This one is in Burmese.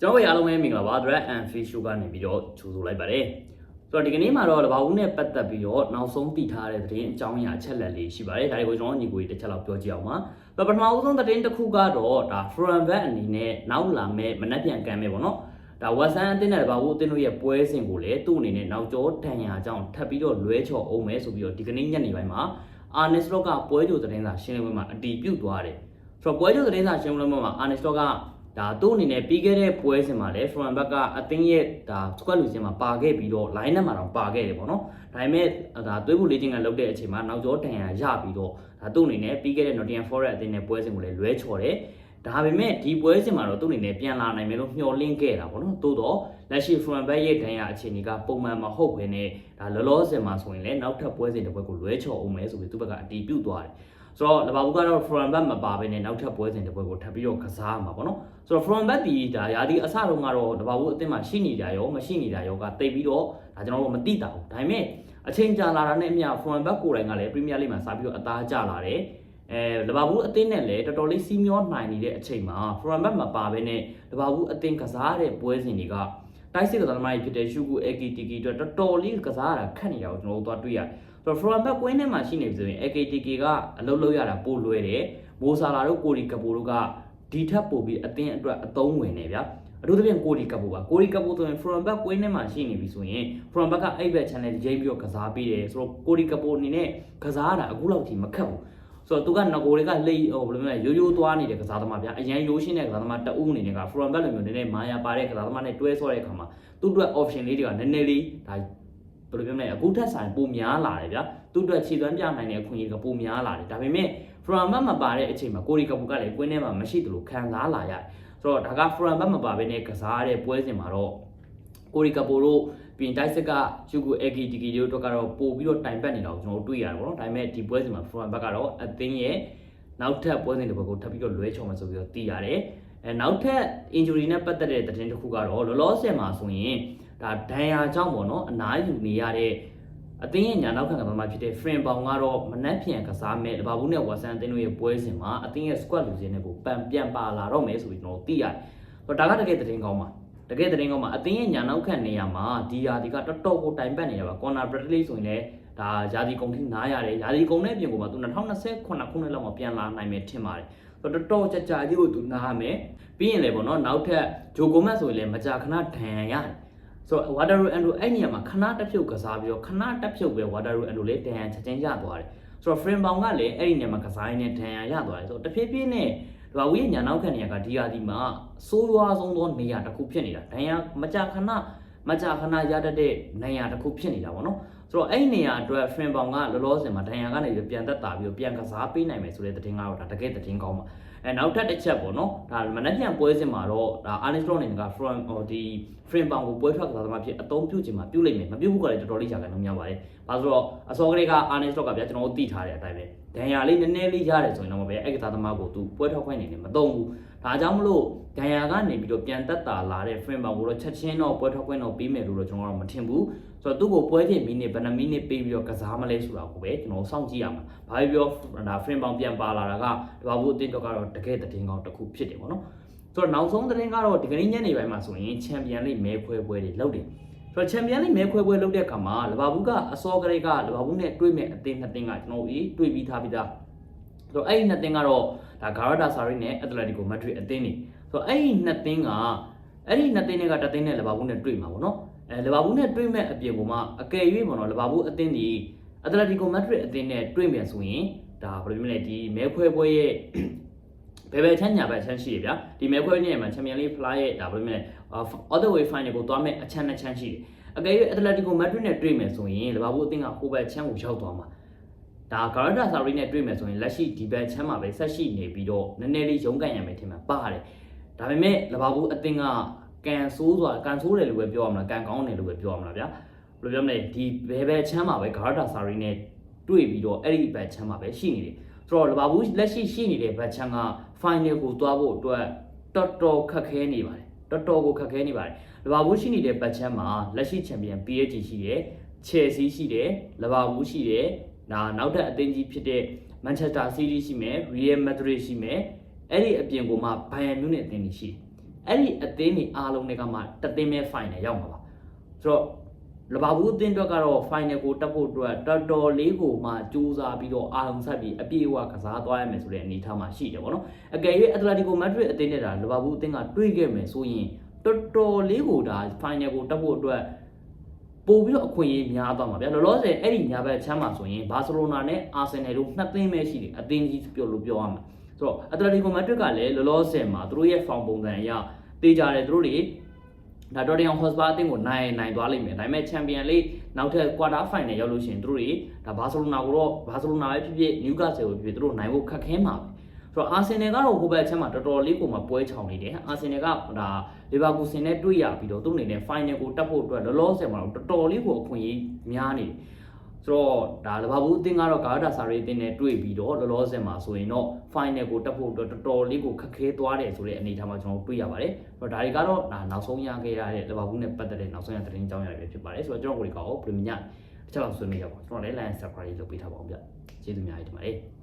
ကျွန်တော်အားလုံးပဲမင်္ဂလာပါ Dread and Fish Show ကနေပြီးတော့ကြိုဆိုလိုက်ပါတယ်ဆိုတော့ဒီကနေ့မှာတော့လဘာဦးနဲ့ပတ်သက်ပြီးတော့နောက်ဆုံးသိထားတဲ့သတင်းအကြောင်းအရာအချက်လက်လေးရှိပါတယ်ဒါတွေကိုကျွန်တော်ညီကိုတစ်ချက်လောက်ပြောကြည့်အောင်ပါပထမဦးဆုံးသတင်းတစ်ခုကတော့ဒါ Foreign Back အနေနဲ့နောက်လာမဲ့မနက်ပြန်ကန်မဲ့ပေါ့နော်ဒါ Western အသင်းနဲ့လဘာဦးအသင်းတို့ရဲ့ပွဲစဉ်ကိုလည်းသူ့အနေနဲ့နောက်ကျောတန်ရာအကြောင်းထပ်ပြီးတော့လွဲချော်အောင်မယ်ဆိုပြီးတော့ဒီကနေ့ညနေပိုင်းမှာ Arne Slot ကပွဲကြိုသတင်းစာရှင်းလင်းပွဲမှာအတည်ပြုသွားတယ်ဆိုတော့ပွဲကြိုသတင်းစာရှင်းလင်းပွဲမှာ Arne Slot ကဒါသူ့အနေနဲ့ပြီးခဲ့တဲ့ပွဲစဉ်မှာလည်း Foreign Back ကအသင်းရဲ့ဒါ squad လူချင်းမှာပါခဲ့ပြီးတော့ line နဲ့မှာတော့ပါခဲ့တယ်ပေါ့နော်ဒါပေမဲ့ဒါသွေးပူလေးချင်းကလုပ်တဲ့အချိန်မှာနောက်ကျောတန်ရာရပြီးတော့ဒါသူ့အနေနဲ့ပြီးခဲ့တဲ့ Nottingham Forest အသင်းနဲ့ပွဲစဉ်ကိုလည်းလွဲချော်တယ်ဒါပေမဲ့ဒီပွဲစဉ်မှာတော့သူ့အနေနဲ့ပြန်လာနိုင်မယ်လို့မျှော်လင့်ခဲ့တာပေါ့နော်တိုးတော့လက်ရှိ Foreign Back ရဲ့ဒဏ်ရာအခြေအနေကပုံမှန်မဟုတ်ဘဲနဲ့ဒါလောလောဆယ်မှာဆိုရင်လည်းနောက်ထပ်ပွဲစဉ်တစ်ပွဲကိုလွဲချော်အောင်မယ်ဆိုပြီးသူ့ဘက်ကအတီးပြုတ်သွားတယ်ဆိုတော့လဘာဘူးကတော့ Foreign Back မပါဘဲနဲ့နောက်ထပ်ပွဲစဉ်တစ်ပွဲကိုထပ်ပြီးတော့ကစားမှာပေါ့နော်ဆိုတော့ Foreign Back ဒီဒါရာဒီအစတုန်းကတော့လဘာဘူးအသင်းမှာရှိနေတာရောမရှိနေတာရောကတိတ်ပြီးတော့ဒါကျွန်တော်တို့မသိတာဘူးဒါပေမဲ့အချိန်ကြာလာတာနဲ့အမျှ Foreign Back ကိုယ်တိုင်ကလည်း Premier League မှာစပြီးတော့အသားကျလာတယ်လဘာဘူးအသင်းနဲ့လည်းတော်တော်လေးစီးမျောနိုင်နေတဲ့အချိန်မှာ Foreign Back မပါဘဲနဲ့လဘာဘူးအသင်းကစားတဲ့ပွဲစဉ်တွေကတိုက်စစ်ကစားသမားတွေဖြစ်တဲ့ Shugu AKTK အတွက်တော်တော်လေးကစားရတာခက်နေတာကိုကျွန်တော်တို့သွားတွေ့ရတယ်ဆိုတော့ Foreign Back ကွင်းထဲမှာရှိနေပြီဆိုရင် AKTK ကအလုပ်လုပ်ရတာပိုလွယ်တယ်မိုဆာလာတို့ကိုရီကပိုတို့ကဒီထက်ပိုပြီးအသင်းအတွက်အသုံးဝင်နေဗျာအထူးသဖြင့်ကိုရီကပိုပါကိုရီကပိုဆိုရင် Foreign Back ကွင်းထဲမှာရှိနေပြီဆိုရင် Foreign Back ကအဲ့ဘက် channel ရိပ်ပြီးတော့ကစားပေးတယ်ဆိုတော့ကိုရီကပိုအနေနဲ့ကစားရတာအခုလောက်ထိမခက်ဘူးဆိုတော့သူကငကိုတွေကလိတ်ဘယ်လိုမျိုးရိုးရိုးသွားနေတဲ့ကစားသမားဗျာအရန်ရိုးရှင်းတဲ့ကစားသမားတအုပ်အနေနဲ့က Foreign Back လိုမျိုးနည်းနည်းမာယာပါတဲ့ကစားသမားနဲ့တွဲဆော့တဲ့အခါမှာသူ့အတွက် option လေးတွေကနည်းနည်းလေးဒါဘယ်လိုပြောမလဲအခုထက်ဆိုင်ပိုများလာတယ်ဗျာသူ့အတွက်ခြေသွမ်းပြနိုင်တဲ့အခွင့်အရေးကပိုများလာတယ်ဒါပေမဲ့ Foreign Back မပါတဲ့အချိန်မှာကိုရီကပူကလည်းကွင်းထဲမှာမရှိသလိုခံစားလာရတယ်ဆိုတော့ဒါက Foreign Back မပါဘဲနဲ့ကစားတဲ့ပွဲစဉ်မှာတော့ကိုရီကပူတို့ပြင်တိုက်စစ်က Shugu AKTK တို့ကတော့ပို့ပြီးတော့တိုင်ပတ်နေတာကိုကျွန်တော်တို့တွေ့ရတယ်ပေါ့နော်ဒါပေမဲ့ဒီပွဲစဉ်မှာ Foreign Back ကတော့အသင်းရဲ့နောက်ထပ်ပွဲစဉ်တစ်ပွဲကိုထပ်ပြီးတော့လွဲချော်မှဆိုပြီးတော့သိရတယ်နောက်ထပ် injury နဲ့ပတ်သက်တဲ့သတင်းတစ်ခုကတော့လောလောဆယ်မှာဆိုရင်ဒါဒဏ်ရာကြောင့်ပေါ့နော်အနားယူနေရတဲ့အသင်းရဲ့ညာနောက်ခံကစားသမားဖြစ်တဲ့ Frin ပေါင်ကတော့မနက်ဖြန်ကစားမဲ့လဘာဘူးနဲ့ဝါဆန်အသင်းတို့ရဲ့ပွဲစဉ်မှာအသင်းရဲ့ squad လူချင်းတွေကိုပြန်ပါလာတော့မယ်ဆိုပြီးကျွန်တော်သိရတယ်ဆိုတော့ဒါကတကယ်သတင်းကောင်းပါတကယ်သတင်းကောင်းပါအသင်းရဲ့ညာနောက်ခံနေရာမှာဒီယာဒီကတော်တော်ကိုတိုင်ပတ်နေရပါ corner Bradley ဆိုရင်လည်းဒါယာဒီကုန်ထိနားရတယ်ယာဒီကုန်တဲ့အပြင်ကသူ2028ခုနှစ်လောက်မှပြန်လာနိုင်မယ်ထင်ပါတယ်ဆိုတော့တော်တော်ကြာကြီးကိုသူနားမယ်ပြီးရင်လည်းပေါ့နော်နောက်ထပ်ဂျိုကိုမတ်ဆိုရင်လည်းမကြာခဏဒဏ်ရာရတယ်ဆိုတော့ Wataru Endo အဲ့နေရာမှာခဏတက်ဖြုတ်ကစားပြီးတော့ခဏတက်ဖြုတ်ပဲ Wataru Endo လေးဒဏ်ရာချက်ချင်းရသွားတယ်ဆိုတော့ Frin ပေါင်ကလည်းအဲ့ဒီနေရာမှာကစားရင်းနဲ့ဒဏ်ရာရသွားတယ်ဆိုတော့တဖြည်းဖြည်းနဲ့ဒီဝီရဲ့ညာနောက်ခံနေရာကဒီယာဒီမှာစိုးရွားဆုံးသောနေရာတစ်ခုဖြစ်နေတာဒဏ်ရာမကြာခဏရတတ်တဲ့နေရာတစ်ခုဖြစ်နေတာပေါ့နော်ဆိုတော့အဲ့နေရာအတွက် Frin ပေါင်ကလောလောဆယ်မှာဒဏ်ရာကနေပြန်သက်တာပြီးတော့ပြန်ကစားပေးနိုင်မယ်ဆိုတဲ့သတင်းကတော့ဒါတကယ်သတင်းကောင်းပါနောက်ထပ်တစ်ချက်ပေါ့နော်ဒါမနက်ဖြန်ပွဲစဉ်မှာတော့ဒါ Arne Slot နဲ့က ဒီ Frin ပေါင်ကိုပွဲထွက်ကစားသမားဖြစ်အသုံးပြုခြင်းမှာပြုလိုက်မယ်မပြုဘူးကလည်းတော်တော်လေးကြာကန်လို့များပါတယ်ဘာလို့ဆိုတော့အစောကလေးက Arne Slot ကဗျာကျွန်တော်တို့သိထားတဲ့အတိုင်းပဲဒဏ်ရာလေးနည်းနည်းလေးရတယ်ဆိုရင်တော့ပဲအဲ့ကစားသမားကိုသူပွဲထောက်ခွင့်နေနေမသုံးဘူးဒါကြောင့်မလို့ဒဏ်ရာကနေပြီးတော့ပြန်သက်တာလာတဲ့ Frin ပေါင်ကိုတော့ချက်ချင်းတော့ပွဲထောက်ခွင့်တော့ပေးမယ်လို့တော့ကျွန်တော်တို့မထင်ဘူးဆိုတော့သူ့ကိုပွဲချိန်မိနစ်ဘယ်နှမိနစ်ပေးပြီးတော့ကစားမလဲဆိုတာကိုပဲကျွန်တော်စောင့်ကြည့်ရမှာဘာပဲပြောဒါ Frin ပေါင်ပြန်ပါလာတာကဒီဘာဘူးအသင်းတော့ကတော့တကယ်သတင်းကောင်းတစ်ခုဖြစ်တယ်ပေါ့နော်ဆိုတော့နောက်ဆုံးသတင်းကတော့ဒီကနေ့ညနေပိုင်းမှာဆိုရင်ချန်ပီယံလိမဲခွဲပွဲတွေလုပ်တယ်ဆိုတော့ချန်ပီယံလိမဲခွဲပွဲလုပ်တဲ့အခါမှာလဘာဘူးကအစောကလေးကလဘာဘူးနဲ့တွေ့မဲ့အသင်းနှစ်သင်းကကျွန်တော်တို့တွေ့ပြီးသားဆိုတော့အဲ့ဒီနှစ်သင်းကတော့ဒါ Galatasaray နဲ့ Atletico Madrid အသင်းတွေဆိုတော့အဲ့ဒီနှစ်သင်းကတသင်းနဲ့လဘာဘူးနဲ့တွေ့မှာပေါ့နော်လဘာဘူးနဲ့တွေ့မဲ့အပြင်ပေါ်မှာအကယ်၍ပေါ့နော်လဘာဘူးအသင်းဒီ Atletico Madrid အသင်းနဲ့တွေ့မယ်ဆိုရင်ဒါဘယ်လိုမျိုးလဲဒီမဲခွဲပွဲရဲ့ဘယ်ချမ်းညာဘက်ချမ်းရှိတယ်ဗျာဒီမဲခွဲနေမှာချန်ပီယံလိ fly ရဲ့ဒါဘယ်လိုမျိုးလဲ all the way final ကိုသွားမဲ့အချမ်းနဲ့ချမ်းရှိတယ်အကယ်၍ Atletico Madrid နဲ့တွေ့မယ်ဆိုရင်လဘာဘူးအသင်းကဟိုဘက်ချမ်းကိုရောက်သွားမှာဒါ Galatasaray နဲ့တွေ့မယ်ဆိုရင်လက်ရှိဒီဘက်ချမ်းမှာပဲဆက်ရှိနေပြီးတော့နည်းနည်းလေးရုန်းကန်ရမယ်ထင်မှာပါတယ်ဒါပေမဲ့လဘာဘူးအသင်းကကန်ဆိုးတယ်လို့ပဲပြောရမလားကန်ကောင်းတယ်လို့ပဲပြောရမလားဗျာဘယ်လိုပြောမလဲဒီဘယ်ချမ်းမှာပဲ Galatasaray နဲ့တွေ့ပြီးတော့အဲ့ဒီဘက်ချမ်းမှာပဲရှိနေတယ်ဆိုတော့လဘာဘူးလက်ရှိနေတဲ့ဘက်ချမ်းက final ကိုသွားဖို့အတွက်တော်တော်ခက်ခဲနေပါတယ်လဘာဘူးရှိနေတဲ့ဘက်ချမ်းမှာလက်ရှိချန်ပီယံ PSG ရှိတယ်ချယ်ဆီရှိတယ်လဘာဘူးရှိတယ်နောက်ထပ်အသင်းကြီးဖြစ်တဲ့ Manchester City ရှိမယ် Real Madrid ရှိမယ်အဲ့ဒီအပြင်ကိုမှ Bayern Munich အသင်းကြီးရှိတယ် အဲ့ဒီအသင်းတွေအားလုံးတွေကမှတသင်းမဲ့ final ရောက်မှာပါဆိုတော့လဘာဘူးအသင်းအတွက်ကတော့ final ကိုတက်ဖို့အတွက်တော်တော်လေးကိုမှစူးစမ်းပြီးတော့အာရုံစိုက်ပြီးအပြည့်အဝကစားသွားရမယ်ဆိုတဲ့အနေအထားမှာရှိတယ်ပေါ့နော်အကယ်၍ Atletico Madrid အသင်းနဲ့ဒါလဘာဘူးအသင်းကတွေ့ခဲ့မယ်ဆိုရင်တော်တော်လေးကိုဒါ final ကိုတက်ဖို့အတွက်ပို့ပြီးတော့အခွင့်အရေးများသွားမှာဗျာလောလောဆယ်အဲ့ဒီညာဘက်ချမ်းမှာဆိုရင်ဘာစီလိုနာနဲ့အာဆင်နယ်တို့နှစ်သင်းပဲရှိတယ်အသင်းကြီးပြောလို့ပြောရမှာဆိုတော့ Atletico Madrid ကလည်းလောလောဆယ်မှာသူတို့ရဲ့ form ပုံစံအရတေးကြတယ်သူတို့တွေဒါတော်တင်အောင် Hotspur အသင်းကိုနိုင်သွားလိမ့်မယ်ဒါပေမဲ့ Champion League နောက်ထပ် quarter final ရောက်လို့ရှိရင်သူတို့တွေဒါဘာစီလိုနာကိုတော့ဘာစီလိုနာပဲဖြစ်ဖြစ် Newcastle ပဲဖြစ်ဖြစ်သူတို့နိုင်ဖို့ခက်ခဲမှာပဲဆိုတော့အာဆင်နယ်ကတော့ဟိုဘက်အချက်မှာတော်တော်လေးကိုမှပွဲချောင်နေတယ်အာဆင်နယ်ကဒါလီဗာပူးဆင်နဲ့တွေ့ရပြီးတော့သူ့အနေနဲ့ final ကိုတက်ဖို့အတွက်လောလောဆယ်မှာတော့တော်တော်လေးကိုအခွင့်အရေးများနေတယ်ဆိုတော့ဒါလီဗာပူးအသင်းကတော့ဂါတာဆာရီအသင်းနဲ့တွေ့ပြီးတော့လောလောဆယ်မှာဆိုရင်တော့ final ကိုတက်ဖို့အတွက်တော်တော်လေးကိုခက်ခဲသွားတယ်ဆိုတဲ့အနေအထားမှာကျွန်တော်တွေ့ရပါတယ်ဆိုတော့ဒါတွေကတော့ဒါနောက်ဆုံးရခဲ့ရတဲ့လီဗာပူးနဲ့ပတ်သက်တဲ့နောက်ဆုံးရသတင်းအကြောင်းအရာတွေဖြစ်ပါတယ်ဆိုတော့ကျွန်တော်တို့ကပရီမီယာတစ်ချက်လောက်ဆွေးနွေးရပါကျွန်တော်လည်း line subscribe လုပ်ပေးထားပါအောင်ဗျကျေးဇူးများတင်ပါတယ်